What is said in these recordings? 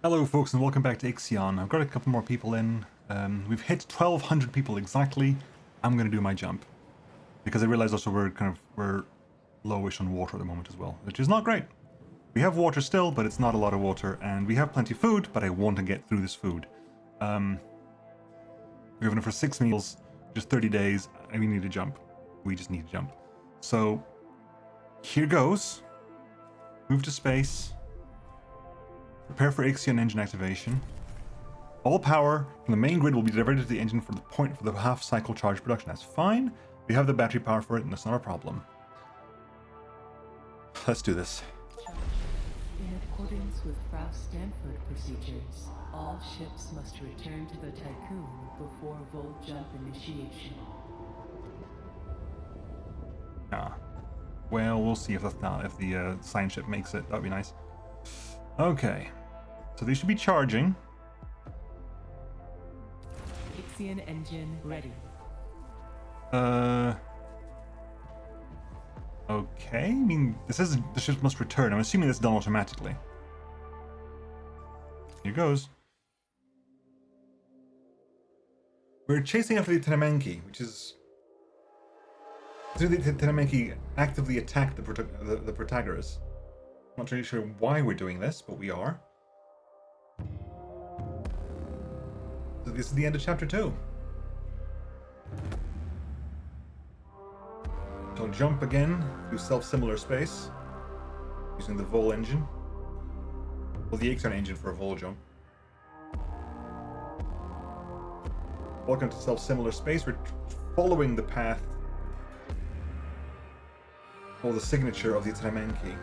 Hello folks and welcome back to IXION. I've got a couple more people in. We've hit 1,200 people exactly. I'm going to do my jump. Because I realize also we're lowish on water at the moment as well, which is not great. We have water still, but it's not a lot of water, and we have plenty of food, but I want to get through this food. We're having it for 6 meals, just 30 days, and we need to jump. We just need to jump. So, here goes. Move to space. Prepare for IXION engine activation. All power from the main grid will be diverted to the engine for the half-cycle charge production. That's fine. We have the battery power for it, and that's not a problem. Let's do this. In accordance with Stanford procedures, all ships must return to the Tiqqun before vol jump initiation. Well, we'll see if that's not, if the science ship makes it. That'd be nice. Okay, so they should be charging. IXION engine ready. Okay. I mean, this says the ship must return. I'm assuming that's done automatically. Here goes. We're chasing after the Tenamenki, which is... The Tenamenki actively attacked the Protagoras. Not really sure why we're doing this, but we are. So this is the end of chapter 2. So jump again through self-similar space using the vol engine. Well, the IXION engine for a vol jump. Welcome to self-similar space. We're following the path or the signature of the Tenamenki.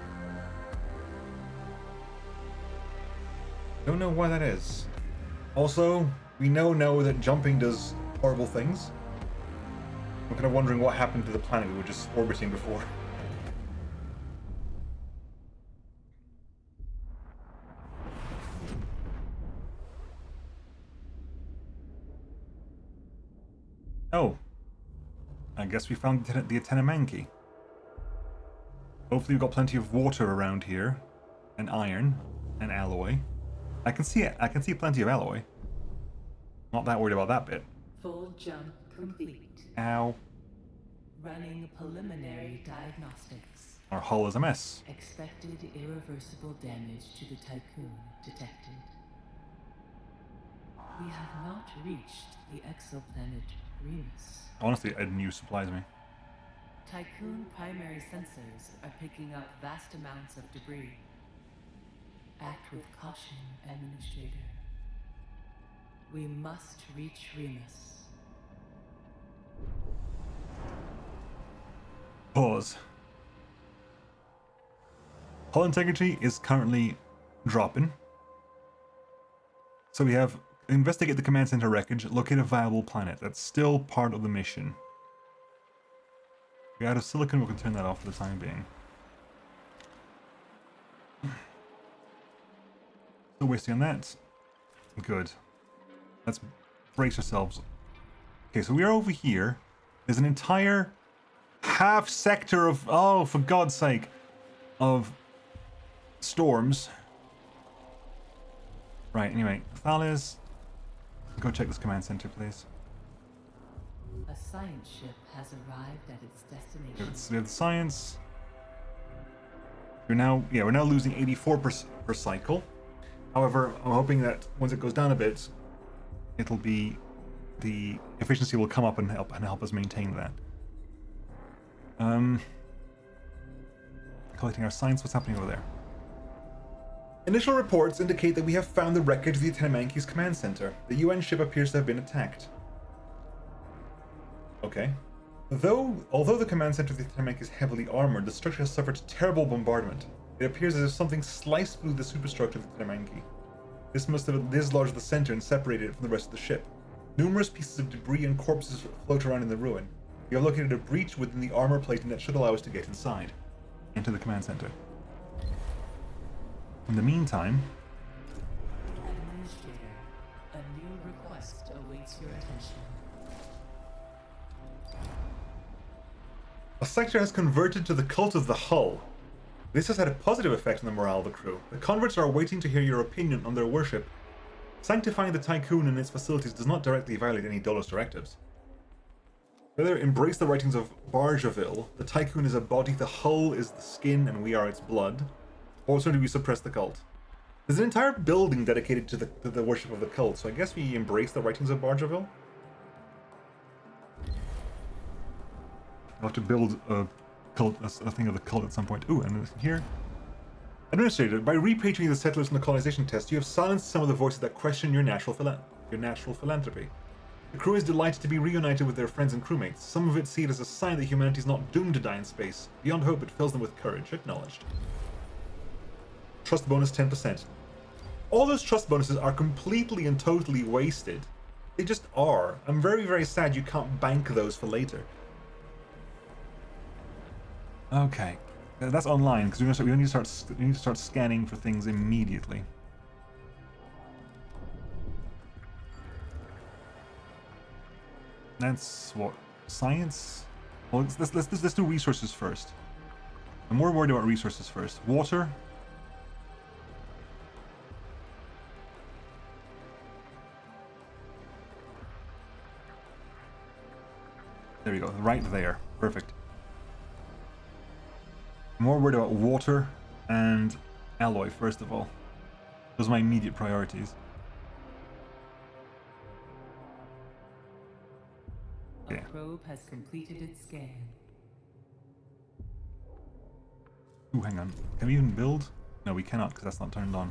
Don't know why that is. Also, we know that jumping does horrible things. I'm kind of wondering what happened to the planet we were just orbiting before. Oh. I guess we found the Tenamenki. Hopefully we've got plenty of water around here. And iron. And alloy. I can see it. I can see plenty of alloy. Not that worried about that bit. Full jump complete. Ow. Running preliminary diagnostics. Our hull is a mess. Expected irreversible damage to the Tiqqun detected. We have not reached the exoplanet Remus. Honestly, a new surprise me. Tiqqun primary sensors are picking up vast amounts of debris. Act with caution, Administrator. We must reach Remus. Pause. Hull integrity is currently dropping. So we have investigate the command center wreckage, locate a viable planet. That's still part of the mission. We're out of silicon, we can turn that off for the time being. Still wasting on that. Good. Let's brace ourselves. Okay, so we are over here. There's an entire half sector of, oh, for God's sake, of storms. Right, anyway, Thales, go check this command center, please. A science ship has arrived at its destination. We have the science. We're now losing 84 per cycle. However, I'm hoping that once it goes down a bit, it'll be the efficiency will come up and help us maintain that. Collecting our science. What's happening over there? Initial reports indicate that we have found the wreckage of the Tenamenki's command center. The UN ship appears to have been attacked. Okay. Although the command center of the Tenamenki is heavily armored, the structure has suffered terrible bombardment. It appears as if something sliced through the superstructure of the Tenamenki. This must have dislodged the center and separated it from the rest of the ship. Numerous pieces of debris and corpses float around in the ruin. We have located a breach within the armor plating that should allow us to get inside. Enter the command center. In the meantime... Administrator, a new request awaits your attention. A sector has converted to the cult of the hull. This has had a positive effect on the morale of the crew. The converts are waiting to hear your opinion on their worship. Sanctifying the Tiqqun and its facilities does not directly violate any DOLOS directives. Further, embrace the writings of Barjaville. The Tiqqun is a body, the hull is the skin, and we are its blood. Alternatively, we suppress the cult. There's an entire building dedicated to the worship of the cult, so I guess we embrace the writings of Barjaville? I'll have to build a cult, a thing of the cult at some point. Ooh, and here. Administrator, by repatriating the settlers in the colonization test, you have silenced some of the voices that question your natural philanthropy. The crew is delighted to be reunited with their friends and crewmates. Some of it see it as a sign that humanity is not doomed to die in space. Beyond hope, it fills them with courage. Acknowledged. Trust bonus 10%. All those trust bonuses are completely and totally wasted. They just are. I'm very, very sad you can't bank those for later. Okay. That's online, because we need to start scanning for things immediately. That's what? Science? Well, let's do resources first. I'm more worried about resources first. Water. There we go, right there. Perfect. I'm more worried about water and alloy, first of all. Those are my immediate priorities. A probe has completed its scan. Ooh, hang on. Can we even build? No, we cannot, because that's not turned on.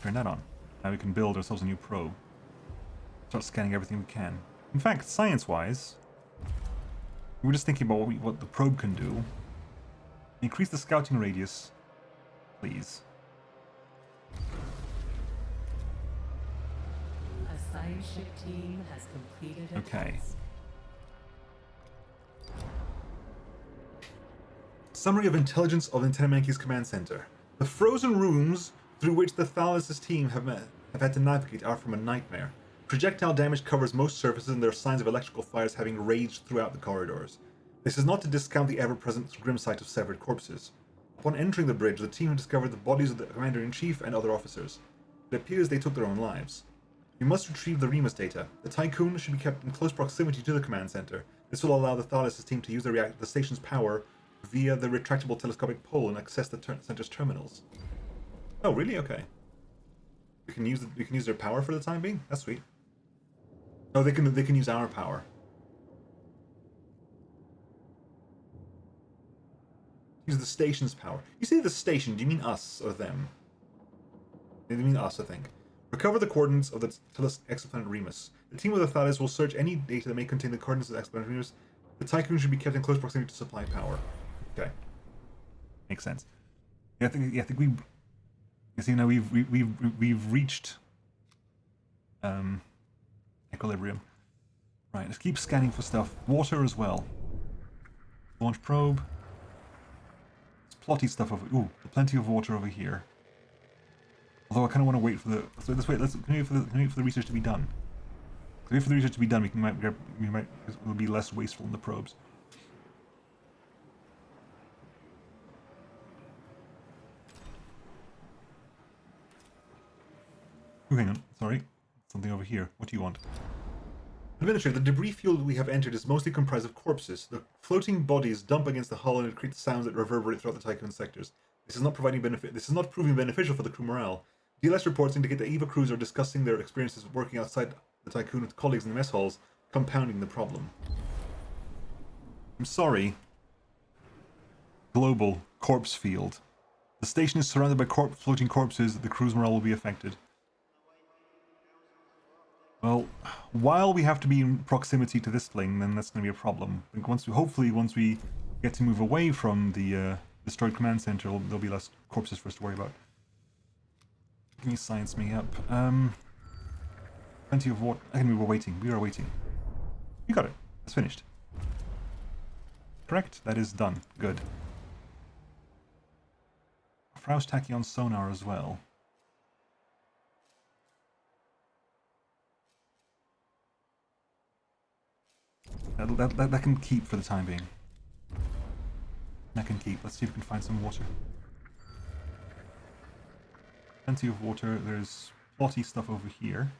Turn that on. Now we can build ourselves a new probe. Start scanning everything we can. In fact, science-wise, we're just thinking about what the probe can do. Increase the scouting radius, please. A science ship team has completed a Okay. task. Summary of intelligence of the Tenemenki's command center. The frozen rooms through which the Thalos' team have had to navigate are from a nightmare. Projectile damage covers most surfaces and there are signs of electrical fires having raged throughout the corridors. This is not to discount the ever-present grim sight of severed corpses. Upon entering the bridge, the team discovered the bodies of the Commander-in-Chief and other officers. It appears they took their own lives. You must retrieve the Remus data. The Tiqqun should be kept in close proximity to the command center. This will allow the Thalos' team to use the station's power via the retractable telescopic pole and access the center's terminals. Oh, really? Okay. We can use their power for the time being? That's sweet. Oh, they can use our power. Use the station's power. You say the station, do you mean us or them? You mean us, I think. Recover the coordinates of the exoplanet Remus. The team of the Thalos will search any data that may contain the coordinates of the exoplanet Remus. The Tiqqun should be kept in close proximity to supply power. Okay. Makes sense. Yeah, I think we. You see, now we've reached equilibrium. Right, let's keep scanning for stuff. Water as well. Launch probe. Plotty stuff over. Ooh, plenty of water over here. Although I kind of want to wait for the. So let's wait. Can we wait for the research to be done? If we wait for the research to be done, we'll be less wasteful in the probes. Ooh, hang on. Sorry, something over here. What do you want? Administrator, the debris field we have entered is mostly comprised of corpses. The floating bodies dump against the hull and it creates sounds that reverberate throughout the Tiqqun sectors. This is not proving beneficial for the crew morale. DLS reports indicate that EVA crews are discussing their experiences working outside the Tiqqun with colleagues in the mess halls, compounding the problem. I'm sorry. Global corpse field. The station is surrounded by floating corpses. The crew's morale will be affected. Well, while we have to be in proximity to this thing, then that's going to be a problem. I think hopefully once we get to move away from the destroyed command center, there'll be less corpses for us to worry about. Can you science me up? Plenty of water. We were waiting. We are waiting. You got it. It's finished. Correct? That is done. Good. Froust tachyon sonar as well. That can keep for the time being. That can keep. Let's see if we can find some water. Plenty of water. There's plotty stuff over here.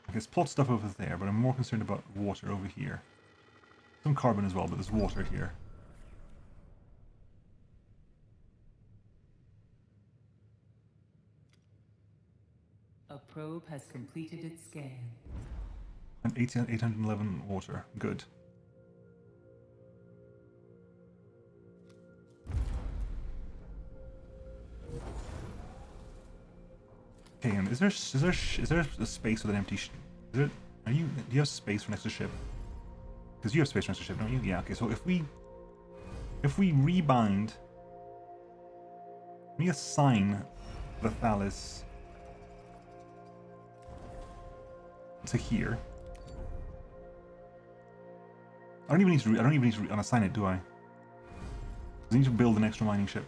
Okay, there's plot stuff over there, but I'm more concerned about water over here. Some carbon as well, but there's water here. A probe has completed its scan. And 811 water. Good. Okay, and is there a space with an empty ship? Do you have space for an extra ship? Because you have space for an extra ship, don't you? Yeah. Okay. So if we rebind, we assign the Thalis to here. I don't even need to unassign it, do I? Because I need to build an extra mining ship.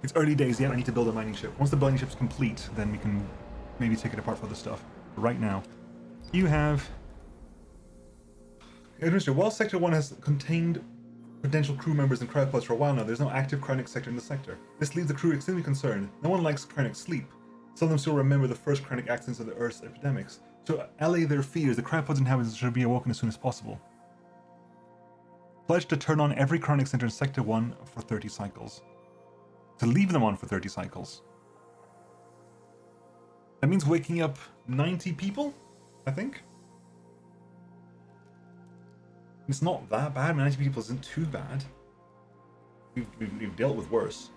It's early days yet, I need to build a mining ship. Once the mining ship's complete, then we can maybe take it apart for other stuff. But right now, you have... Administrator, while Sector 1 has contained potential crew members and cryopods for a while now, there's no active cryonic sector in the sector. This leaves the crew extremely concerned. No one likes cryonic sleep. Some of them still remember the first cryonic accidents of the Earth's epidemics. So allay their fears, the cryopods inhabitants should be awoken as soon as possible. Pledge to turn on every cryonic center in Sector 1 for 30 cycles. To leave them on for 30 cycles. That means waking up 90 people, I think. It's not that bad. 90 people isn't too bad. We've dealt with worse.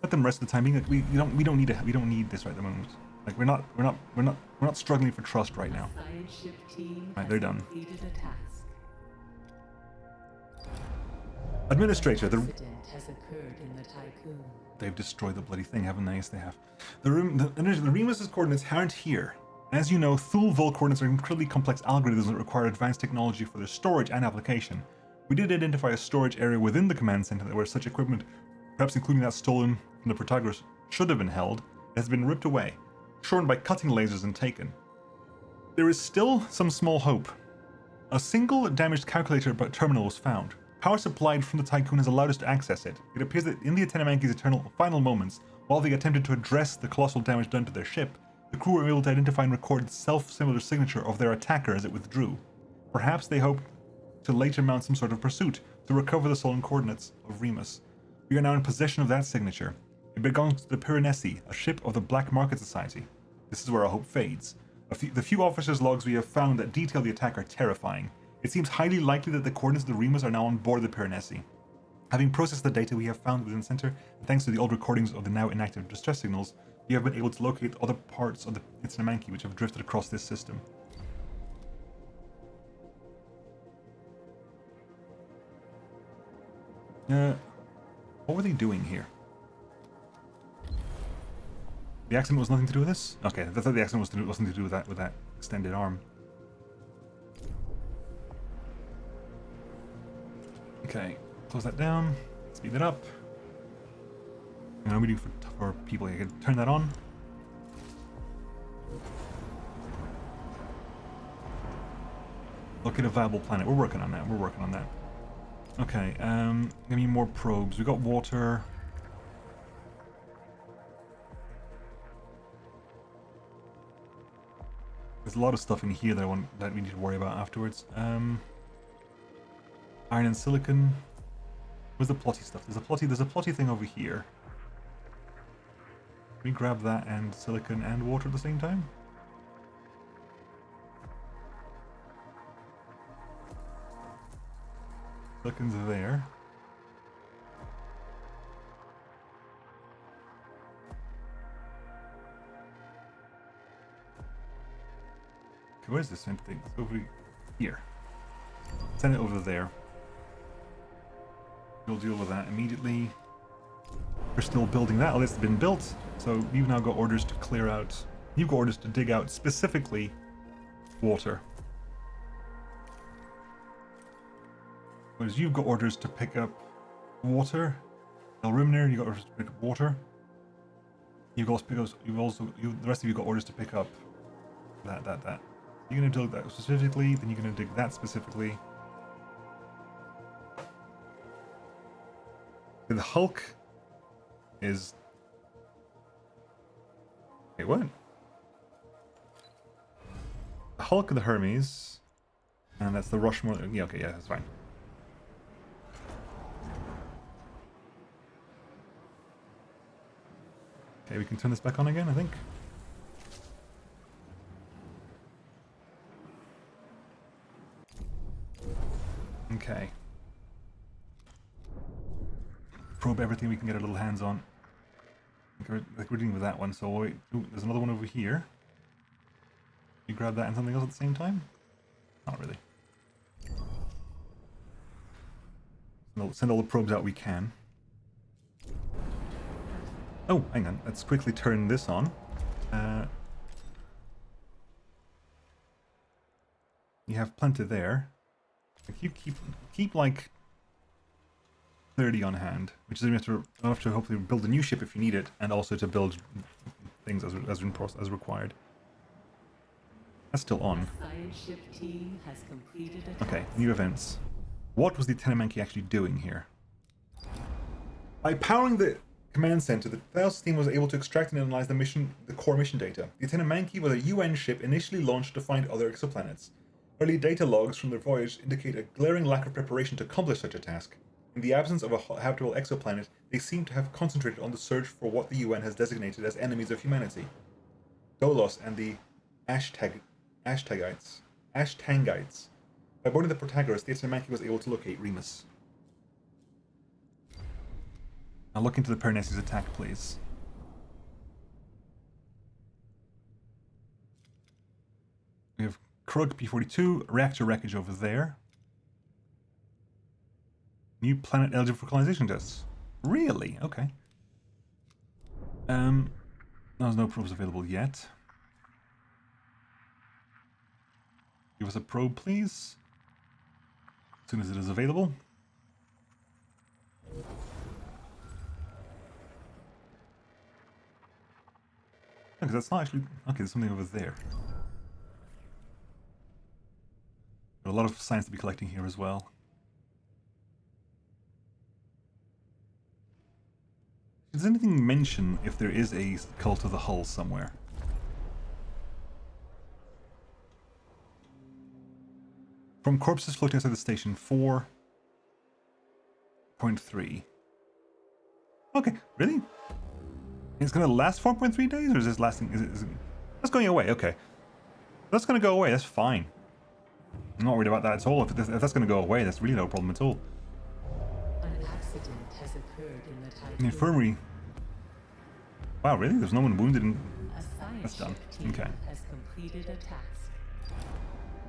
Let them rest of the time being. Like we don't need this right at the moment. Like we're not struggling for trust right now. Right, they're done. Administrator, has occurred in the Tiqqun. They've destroyed the bloody thing, haven't they? Yes, they have. The Remus's coordinates aren't here. As you know, Thule Vol coordinates are incredibly complex algorithms that require advanced technology for their storage and application. We did identify a storage area within the command center where such equipment, perhaps including that stolen from the Protagoras, should have been held. It has been ripped away, shorn by cutting lasers and taken. There is still some small hope. A single damaged calculator terminal was found. Power supplied from the Tiqqun has allowed us to access it. It appears that in the Atenamanki's final moments, while they attempted to address the colossal damage done to their ship, the crew were able to identify and record the self-similar signature of their attacker as it withdrew. Perhaps they hoped to later mount some sort of pursuit to recover the stolen coordinates of Remus. We are now in possession of that signature. It belongs to the Piranesi, a ship of the Black Market Society. This is where our hope fades. The few officers' logs we have found that detail the attack are terrifying. It seems highly likely that the coordinates of the Remus are now on board the Piranesi. Having processed the data we have found within the center, and thanks to the old recordings of the now inactive distress signals, we have been able to locate other parts of the Atenamanki which have drifted across this system. What were they doing here? The accident was nothing to do with this? Okay, I thought the accident was nothing to do with that extended arm. Okay, close that down, speed it up. And what do we do for people? I can turn that on. Look at a viable planet. We're working on that. Okay, give me more probes. We got water. There's a lot of stuff in here that we need to worry about afterwards. Iron and silicon. Where's the plotty stuff? There's a plotty thing over here. Can we grab that and silicon and water at the same time? Silicon's there. Okay, where's this same thing? It's over here. Send it over there. We'll deal with that immediately. We're still building that. It's been built, so you've now got orders to clear out. You've got orders to dig out specifically water. Whereas you've got orders to pick up water. Elrimner, you got orders to pick up water. The rest of you got orders to pick up that. You're gonna dig that specifically, then you're gonna dig that specifically. The Hulk is... Wait, what? The Hulk of the Hermes. And that's the Rushmore. Yeah, okay, yeah, that's fine. Okay, we can turn this back on again, I think. Okay. Probe everything we can get our little hands on. Like we're dealing with that one, so wait. Ooh, there's another one over here. You grab that and something else at the same time? Not really. Send all the probes out we can. Oh, hang on. Let's quickly turn this on. You have plenty there. Like you keep like 30 on hand, which is enough to hopefully build a new ship if you need it, and also to build things as required. That's still on. Science ship team has completed a Okay, task. new events. What was the Tenemanki actually doing here? By powering the command center, the Theos team was able to extract and analyze the core mission data. The Tenemanki was a UN ship initially launched to find other exoplanets. Early data logs from their voyage indicate a glaring lack of preparation to accomplish such a task. In the absence of a habitable exoplanet, they seem to have concentrated on the search for what the UN has designated as enemies of humanity. Dolos and the Ashtangites. By boarding the Protagoras, the Tenemanki was able to locate Remus. Now look into the Pernes's attack, please. We have CRUC P-42, reactor wreckage over there. New planet eligible for colonization tests. Really? Okay. There's no probes available yet. Give us a probe, please. As soon as it is available. Because that's not actually... Okay, there's something over there. Got a lot of science to be collecting here as well. Does anything mention if there is a cult of the hull somewhere? From corpses floating outside the station, 4.3. Okay, really? It's gonna last 4.3 days, or is this lasting? Is it, that's going away. Okay, that's gonna go away. That's fine. I'm not worried about that at all. If that's gonna go away, that's really no problem at all. An accident has occurred in the Tiqqun. The infirmary. Wow, really? There's no one wounded in... A science That's done. ship team Okay. has completed a task.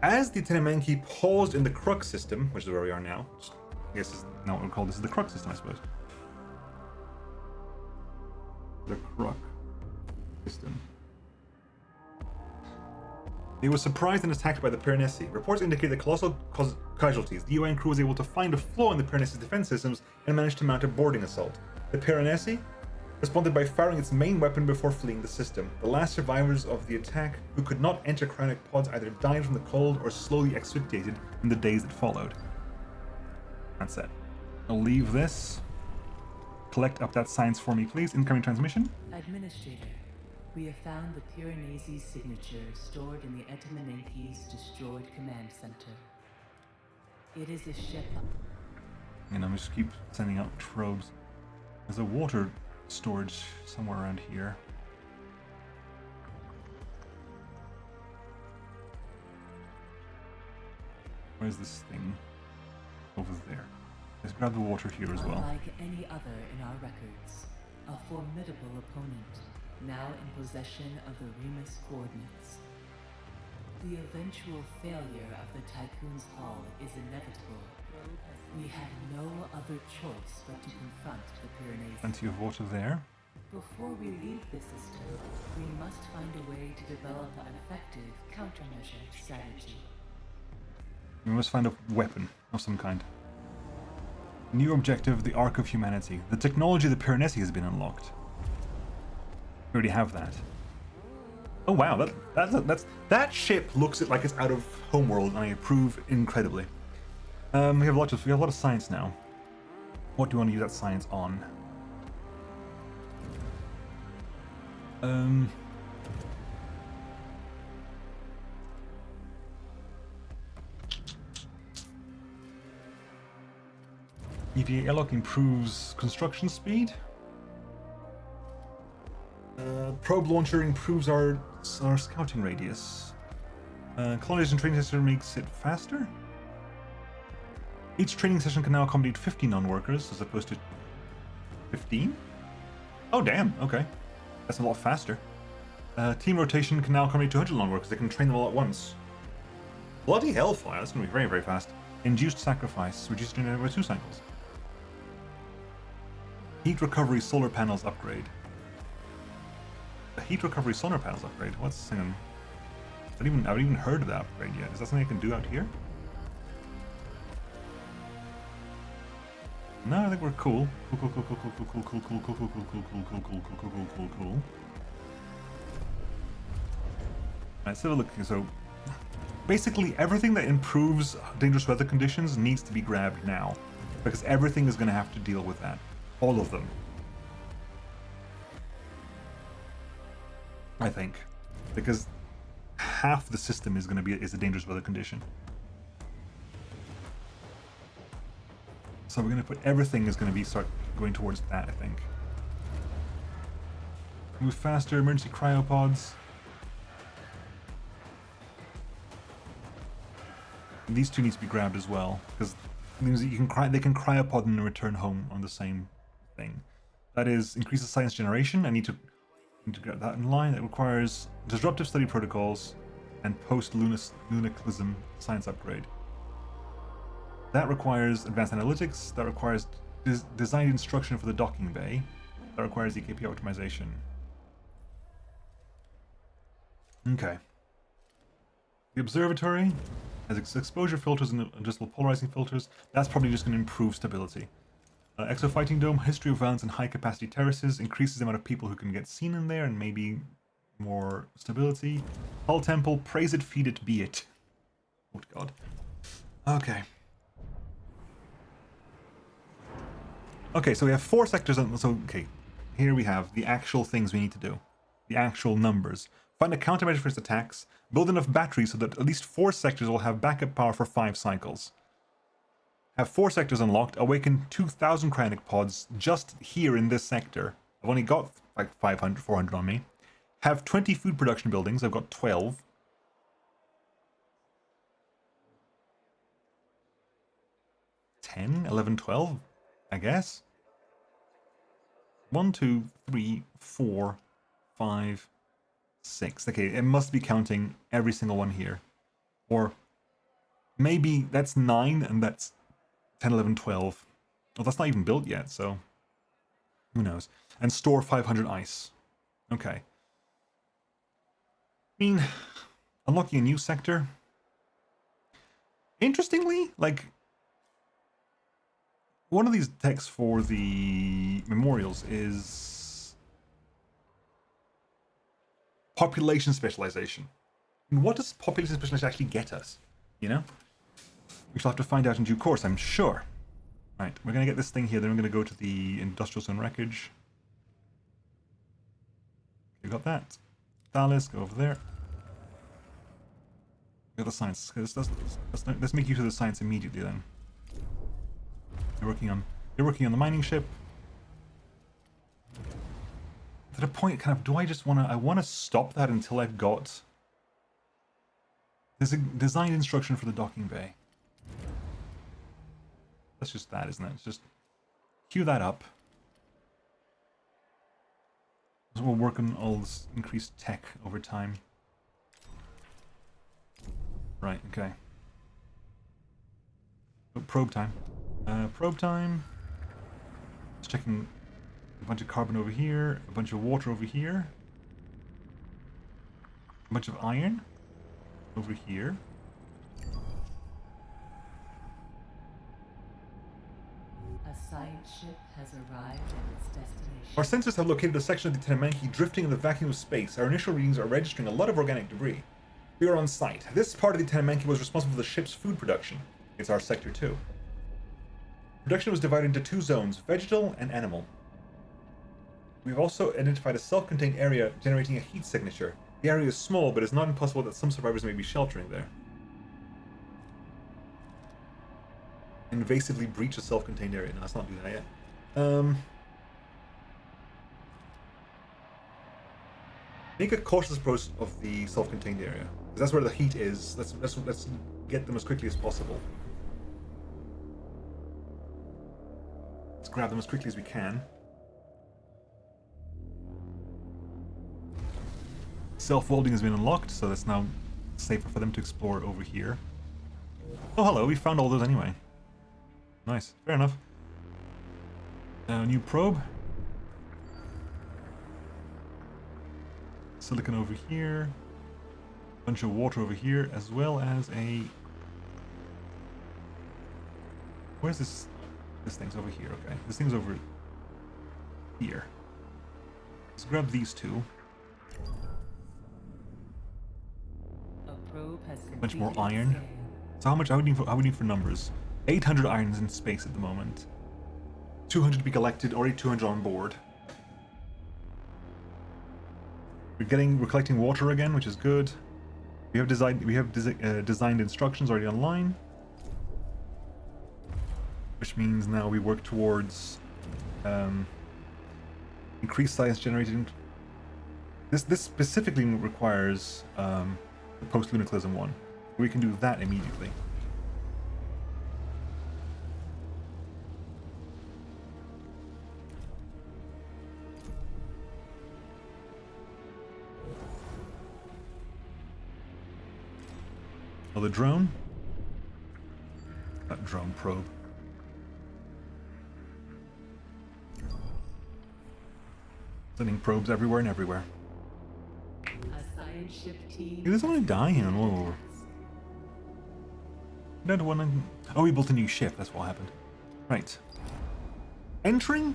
As the Tenemanki paused in the CRUC system, which is where we are now, which I guess is now what we'll call this is the CRUC system, I suppose. The CRUC system. They were surprised and attacked by the Piranesi. Reports indicate that colossal casualties. The UN crew was able to find a flaw in the Piranesi's defense systems and managed to mount a boarding assault. The Piranesi responded by firing its main weapon before fleeing the system. The last survivors of the attack, who could not enter cryonic pods, either died from the cold or slowly asphyxiated in the days that followed. That's it. I'll leave this. Collect up that science for me, please. Incoming transmission. Administrator, we have found the Piranesi signature stored in the Tenemanki's destroyed command center. It is a ship. And I'm just keep sending out probes. There's a water storage somewhere around here. Where's this thing? Over there. Let's grab the water here as well. Unlike any other in our records, a formidable opponent, now in possession of the Remus coordinates. The eventual failure of the Tiqqun's hull is inevitable. We have no other choice but to confront the Piranesi. Plenty of water there. Before we leave the system, we must find a way to develop an effective countermeasure strategy. We must find a weapon of some kind. New objective, the Ark of Humanity. The technology of the Piranesi has been unlocked. We already have that. Oh wow, that ship looks like it's out of Homeworld, and I approve incredibly. We have a lot of science now. What do you want to use that science on? EVA airlock improves construction speed. Probe launcher improves our scouting radius. Colonization training session makes it faster. Each training session can now accommodate 50 non-workers as opposed to 15? Oh damn, okay. That's a lot faster. Team rotation can now accommodate 200 non-workers. They can train them all at once. Bloody hellfire, that's going to be very, very fast. Induced sacrifice, reduced duration by 2 cycles. Heat recovery solar panels upgrade. The heat recovery solar panels upgrade? What's hang on. I haven't even heard of that upgrade yet. Is that something I can do out here? No, I think we're cool. Cool. Let's have a look. So, basically, everything that improves dangerous weather conditions needs to be grabbed now, because everything is going to have to deal with that. All of them. I think, because half the system is going to be a dangerous weather condition. So we're going to put everything is going to be start going towards that, I think. Move faster, emergency cryopods. These two need to be grabbed as well, because they can cryopod and return home on the same thing. That is, increases science generation. I need to get that in line. It requires disruptive study protocols and post-lunaclism science upgrade. That requires advanced analytics. That requires design instruction for the docking bay. That requires EKP optimization. Okay. The observatory has exposure filters and adjustable polarizing filters. That's probably just going to improve stability. Exofighting dome, history of violence and high capacity terraces increases the amount of people who can get seen in there and maybe more stability. Hull temple, praise it, feed it, be it. Oh god. Okay. Okay, so we have 4 sectors. So, okay, here we have the actual things we need to do. The actual numbers. Find a countermeasure for its attacks. Build enough batteries so that at least 4 sectors will have backup power for 5 cycles. Have 4 sectors unlocked. Awaken 2,000 cryonic pods just here in this sector. I've only got like 500, 400 on me. Have 20 food production buildings. I've got 12. $10, $11, $12, I guess. 1, 2, 3, 4, 5, 6. Okay, it must be counting every single one here. Or maybe that's 9 and that's 10, 11, 12. Well, that's not even built yet, so who knows. And store 500 ice. Okay. I mean, unlocking a new sector. Interestingly, like, one of these techs for the memorials is population specialization. And what does population specialization actually get us? You know? We shall have to find out in due course, I'm sure. Right, we're going to get this thing here, then we're going to go to the industrial zone wreckage. You got that. Dallas, go over there. Got the science. Let's make use of the science immediately then. You're working on the mining ship. To the point, kind of, do I just want to... I want to stop that until I've got... There's a design instruction for the docking bay. That's just that, isn't it? It's just queue that up. So we'll work on all this increased tech over time. Right, okay. Oh, probe time. Probe time. Just checking a bunch of carbon over here, a bunch of water over here, a bunch of iron over here. A science ship has arrived at its destination. Our sensors have located a section of the Tenemanki drifting in the vacuum of space. Our initial readings are registering a lot of organic debris. We are on site. This part of the Tenemanki was responsible for the ship's food production. It's our sector too. Production was divided into two zones, vegetal and animal. We've also identified a self-contained area generating a heat signature. The area is small, but it's not impossible that some survivors may be sheltering there. Invasively breach a self-contained area. No, let's not do that yet. Make a cautious approach of the self-contained area, because that's where the heat is. Let's get them as quickly as possible. Let's grab them as quickly as we can. Self-welding has been unlocked, so it's now safer for them to explore over here. Oh, hello, we found all those anyway. Nice, fair enough. New probe. Silicon over here. Bunch of water over here, as well as a... Where's this? This thing's over here, okay. This thing's over here. Let's grab these two. Much more iron. So how much I would need for numbers? 800 irons in space at the moment. 200 to be collected, already 200 on board. We're collecting water again, which is good. We have designed instructions already online, which means now we work towards increased science generated. This specifically requires the post-lunaclism one. We can do that immediately. Oh, the drone? That drone probe. Sending probes everywhere and everywhere. A science ship team. He doesn't want to die here. Whoa. Don't want to... Oh, we built a new ship. That's what happened. Right. Entering?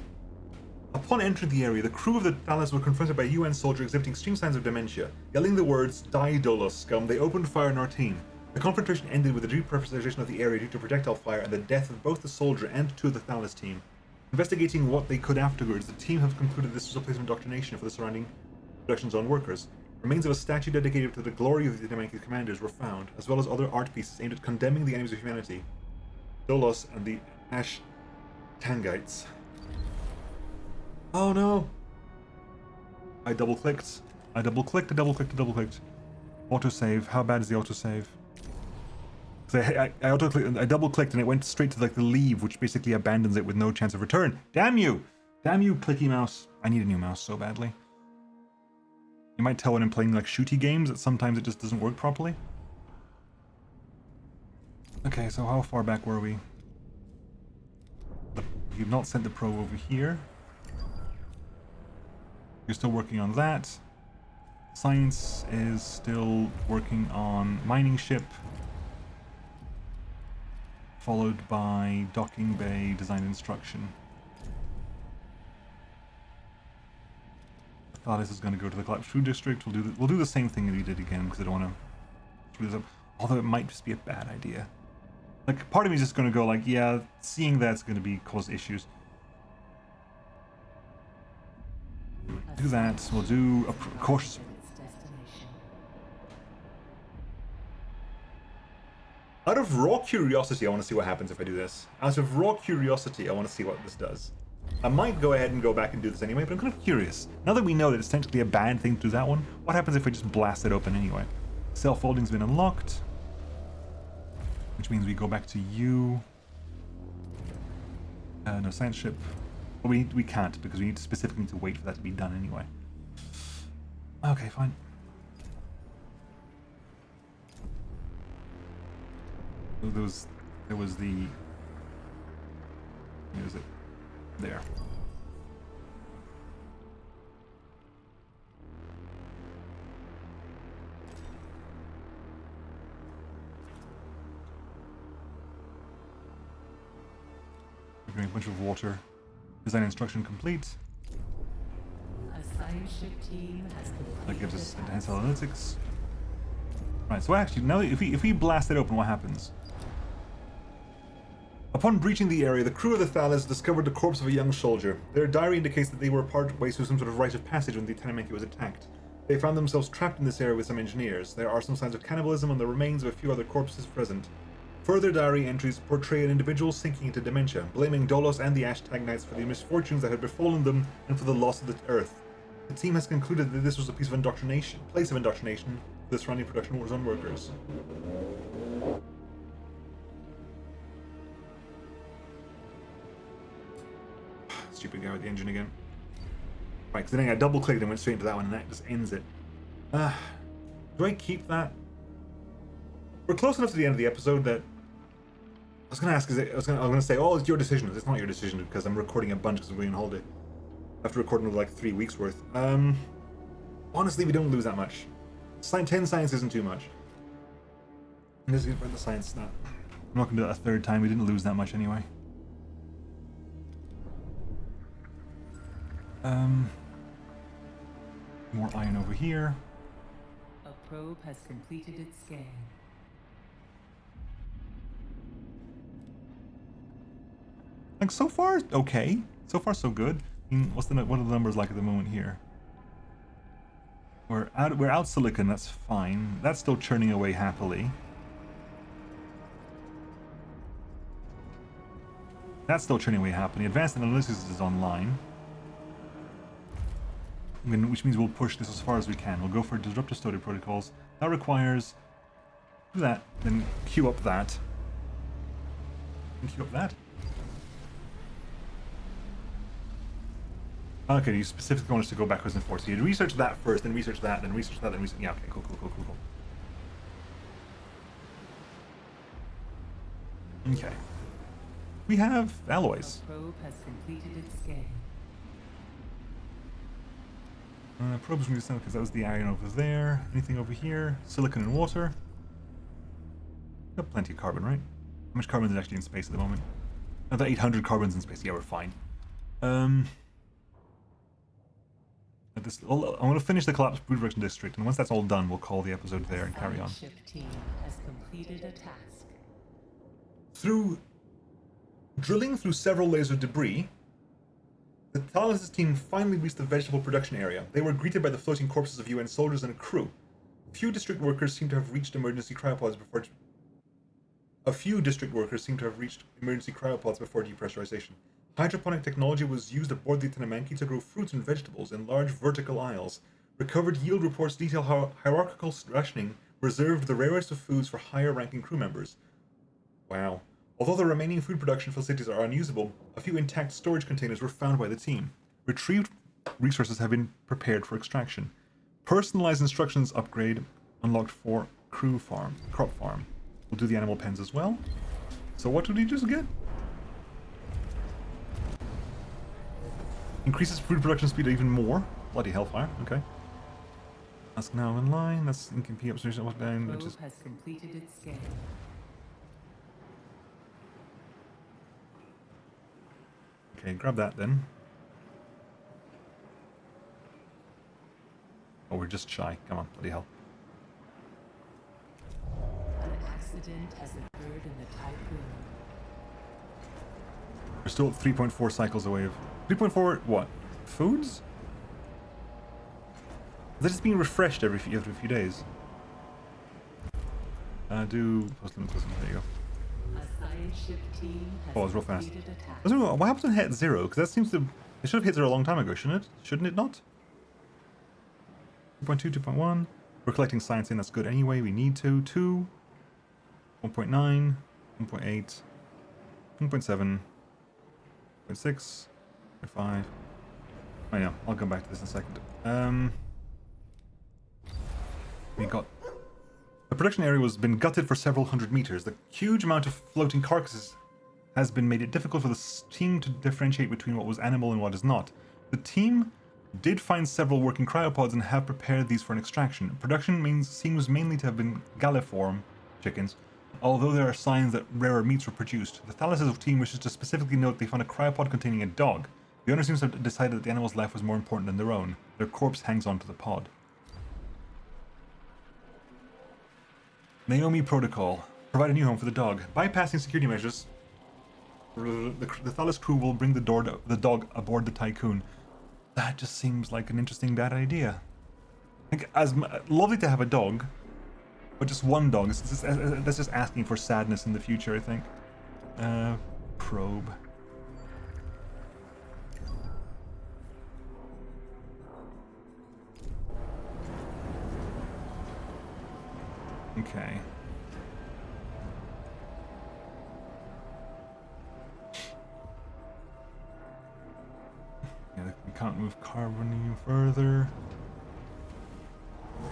Upon entering the area, the crew of the Thalos were confronted by a UN soldier exhibiting extreme signs of dementia. Yelling the words, "Die, DOLOS, scum," they opened fire on our team. The confrontation ended with the depressurization of the area due to projectile fire and the death of both the soldier and two of the Thalos team. Investigating what they could afterwards, the team have concluded this was a place of indoctrination for the surrounding production zone workers. Remains of a statue dedicated to the glory of the Demenki commanders were found, as well as other art pieces aimed at condemning the enemies of humanity, Dolos and the Ash Tangites. Oh no! I double-clicked. Autosave. How bad is the autosave? I double-clicked and it went straight to like the leave, which basically abandons it with no chance of return. Damn you! Damn you, clicky mouse. I need a new mouse so badly. You might tell when I'm playing like shooty games that sometimes it just doesn't work properly. Okay, so how far back were we? You've not sent the probe over here. You're still working on that. Science is still working on mining ship. Followed by docking bay design instruction. I thought this is going to go to the collapsed food district. We'll do the same thing that we did again because I don't want to screw this up. Although it might just be a bad idea. Like part of me is just going to go like, yeah, seeing that's going to cause issues. Do that. We'll do a cautious. Out of raw curiosity, I want to see what happens if I do this. Out of raw curiosity, I want to see what this does. I might go ahead and go back and do this anyway, but I'm kind of curious. Now that we know that it's technically a bad thing to do that one, what happens if I just blast it open anyway? Self-folding's been unlocked. Which means we go back to you. No, science ship. But we can't, because we specifically need to wait for that to be done anyway. Okay, fine. So there was the... Where is it? There. We're getting a bunch of water. Design instruction complete. A science ship team has completed. That gives us enhanced analytics. Right, so actually, now if we blast it open, what happens? Upon breaching the area, the crew of the Thalas discovered the corpse of a young soldier. Their diary indicates that they were part ways through some sort of rite of passage when the Tanemaki was attacked. They found themselves trapped in this area with some engineers. There are some signs of cannibalism on the remains of a few other corpses present. Further diary entries portray an individual sinking into dementia, blaming Dolos and the Hashtag Knights for the misfortunes that had befallen them and for the loss of the Earth. The team has concluded that this was a place of indoctrination for the surrounding production zone workers. Stupid guy with the engine again. Right, because then I double clicked and went straight into that one, and that just ends it. Do I keep that? We're close enough to the end of the episode that I was going to ask. I was going to say, oh, it's your decision. It's not your decision because I'm recording a bunch because I'm going on holiday. After recording like 3 weeks worth. Honestly, we don't lose that much. 10 science isn't too much. And this is about the science stat. I'm not going to do that a third time. We didn't lose that much anyway. More iron over here. A probe has completed its scan. Like, so far, okay. So far, so good. I mean, what are the numbers like at the moment here? We're out silicon, that's fine. That's still churning away happily. That's still churning away happily. Advanced analysis is online. Which means we'll push this as far as we can. We'll go for disruptive storage protocols. That requires do that, then queue up that. And queue up that. Okay, you specifically want us to go backwards and forwards. So you research that first, then research that, then research that, then research. Yeah, okay, cool. Okay. We have alloys. A probe has completed its scan. Probes from the because that was the iron over there. Anything over here? Silicon and water. Got plenty of carbon, right? How much carbon is actually in space at the moment? Another 800 carbons in space. Yeah, we're fine. I'm going to finish the collapsed brood production district, and once that's all done, we'll call the episode there and carry on. The ship team has completed a task. Through drilling through several layers of debris, the Thales' team finally reached the vegetable production area. They were greeted by the floating corpses of UN soldiers and a crew. Few district workers seem to have reached emergency cryopods before depressurization. Hydroponic technology was used aboard the Tanemaki to grow fruits and vegetables in large vertical aisles. Recovered yield reports detail how hierarchical rationing reserved the rarest of foods for higher-ranking crew members. Wow. Although the remaining food production facilities are unusable, a few intact storage containers were found by the team. Retrieved resources have been prepared for extraction. Personalized instructions upgrade unlocked for crop farm. We'll do the animal pens as well. So what did we just get? Increases food production speed even more. Bloody hellfire, okay. That's now in line. That's in compete observation up down. Probe has completed its scan. Okay, grab that then. Oh, we're just shy. Come on, bloody hell. An accident has occurred in the Tiqqun. We're still at 3.4 cycles away of... 3.4 what? Foods? They're just being refreshed every few days. Do... There you go. A science ship team has Oh, it's real fast. completed a task. I don't know, what happens when it hit 0? Because that seems to... It should have hit 0 a long time ago, shouldn't it? Shouldn't it not? 2.2, 2.1. We're collecting science in, that's good anyway. We need to. 2. 1.9. 1.8. 1.7. 0.6. 0.5. I know, I'll come back to this in a second. We got... The production area has been gutted for several hundred meters. The huge amount of floating carcasses has been made it difficult for the team to differentiate between what was animal and what is not. The team did find several working cryopods and have prepared these for an extraction. Production seems mainly to have been galliform chickens, although there are signs that rarer meats were produced. The Thalas' team wishes to specifically note they found a cryopod containing a dog. The owner seems to have decided that the animal's life was more important than their own. Their corpse hangs onto the pod. Naomi Protocol. Provide a new home for the dog. Bypassing security measures. The Thalos crew will bring the dog aboard the Tiqqun. That just seems like an interesting bad idea. Like, lovely to have a dog, but just one dog. That's just asking for sadness in the future, I think. Probe. Okay. Yeah, we can't move carbon any further. The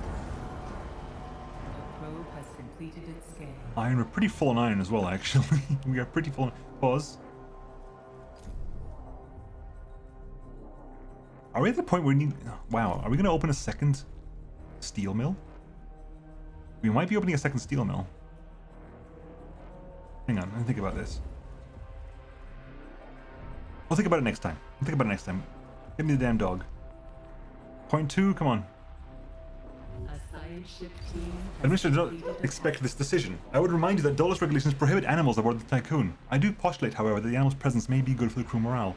probe has completed its scan. Iron, we're pretty full on iron as well, actually. We are pretty full on... Pause. Are we at the point where we need... Wow, are we going to open a second steel mill? We might be opening a second steel mill. Hang on, let me think about this. I'll think about it next time. Give me the damn dog. Point 2, come on. A science ship team has Administrator, do completed not a expect task. this decision. I would remind you that DOLOS regulations prohibit animals aboard the Tiqqun. I do postulate, however, that the animal's presence may be good for the crew morale.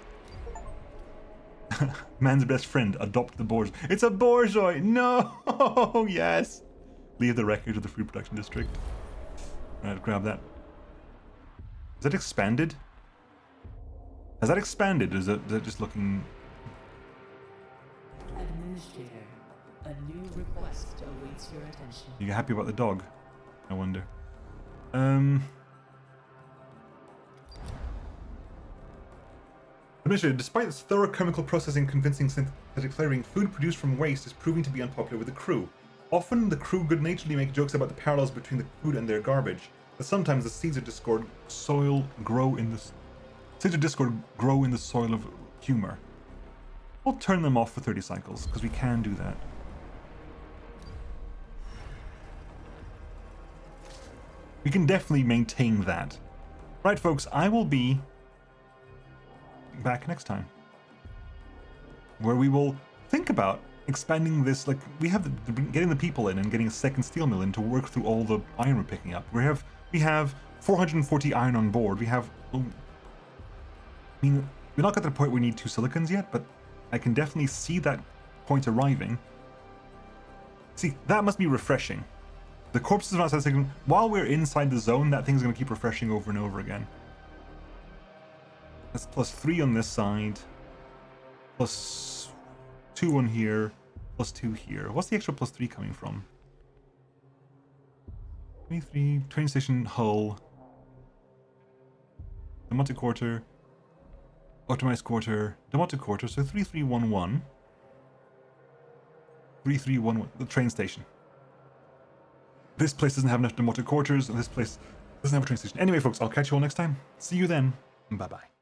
Man's best friend, adopt the boars. It's a borzoi! No! Yes! Leave the wreckage of the food production district. Alright, grab that. Is that expanded? Has that expanded? Is that just looking... Administrator, a new request awaits your attention. You happy about the dog? I wonder. Administrator, despite its thorough chemical processing convincing synthetic flavoring, food produced from waste is proving to be unpopular with the crew. Often, the crew good-naturedly make jokes about the parallels between the food and their garbage, but sometimes the seeds of discord grow in the soil of humor. We'll turn them off for 30 cycles, because we can do that. We can definitely maintain that. Right, folks, I will be back next time, where we will think about expanding this. Like, we have getting the people in and getting a second steel mill in to work through all the iron we're picking up. We have 440 iron on board. We have, I mean, we're not got to the point where we need 2 silicons yet, but I can definitely see that point arriving. See, that must be refreshing. The corpses are outside the silicon. While we're inside the zone, that thing's going to keep refreshing over and over again. That's +3 on this side, +2 on here, +2 here. What's the extra +3 coming from? 23, train station, hull, Demontic quarter, optimized quarter, Demontic quarter, so 3311. 3311, the train station. This place doesn't have enough Demontic quarters, and this place doesn't have a train station. Anyway, folks, I'll catch you all next time. See you then. Bye-bye.